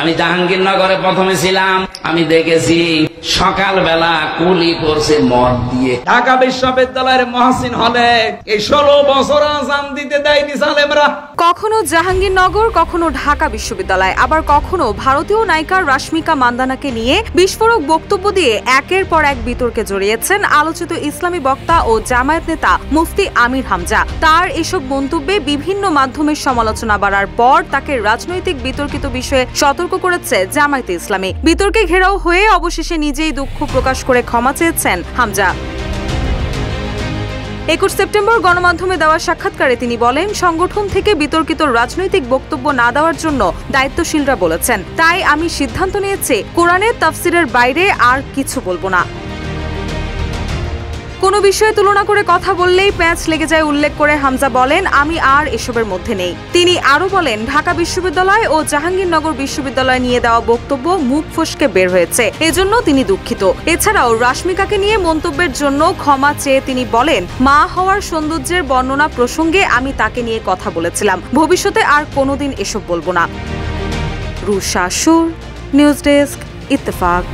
আমি জাহাঙ্গীরনগরে প্রথমে ছিলাম, আমি দেখেছি সকালবেলা কুলি করছে মদ দিয়ে। ঢাকা বিশ্ববিদ্যালয়ের মহসিন হলে এই 16 বছর আজান দিতে দেয়নি সালেমরা। কখনো জাহাঙ্গীরনগর, কখনো ঢাকা বিশ্ববিদ্যালয়, আবার কখনো ভারতীয় নায়িকা রাশমিকা মান্দানাকে নিয়ে বিস্ফোরক বক্তব্য দিয়ে একের পর এক বিতর্কে জড়িয়েছেন আলোচিত ইসলামী বক্তা ও জামায়াত নেতা মুফতি আমির হামজা। তার এসব মন্তব্যে বিভিন্ন মাধ্যমের সমালোচনা বাড়ার পর তাকে রাজনৈতিক বিতর্কিত বিষয়ে সতর্ক করেছে জামায়াতে ইসলামী। বিতর্কে ঘেরাও হয়ে অবশেষে নিজেই দুঃখ প্রকাশ করে ক্ষমা চেয়েছেন হামজা। 21 সেপ্টেম্বর গণমাধ্যমে দেওয়া সাক্ষাৎকারে তিনি বলেন, সংগঠন থেকে বিতর্কিত রাজনৈতিক বক্তব্য না দেওয়ার জন্য দায়িত্বশীলরা বলেছেন, তাই আমি সিদ্ধান্ত নিয়েছি কোরআনের তাফসিরের বাইরে আর কিছু বলবো না। কোনো বিষয়ে তুলনা করে কথা বললেই প্যাঁচ লেগে যায় উল্লেখ করে হামজা বলেন, আমি আর এসবের মধ্যে নেই। তিনি আরো বলেন, ঢাকা বিশ্ববিদ্যালয় ও জাহাঙ্গীরনগর বিশ্ববিদ্যালয় নিয়ে দেওয়া বক্তব্য মুখ ফসকে বের হয়েছে, এজন্য তিনি দুঃখিত। এছাড়াও রাশমিকাকে নিয়ে মন্তব্যের জন্য ক্ষমা চেয়ে তিনি বলেন, মা হওয়ার সৌন্দর্যের বর্ণনা প্রসঙ্গে আমি তাকে নিয়ে কথা বলেছিলাম, ভবিষ্যতে আর কোনোদিন এসব বলবো না। রুশা সুর, নিউজ ডেস্ক, ইত্তেফাক।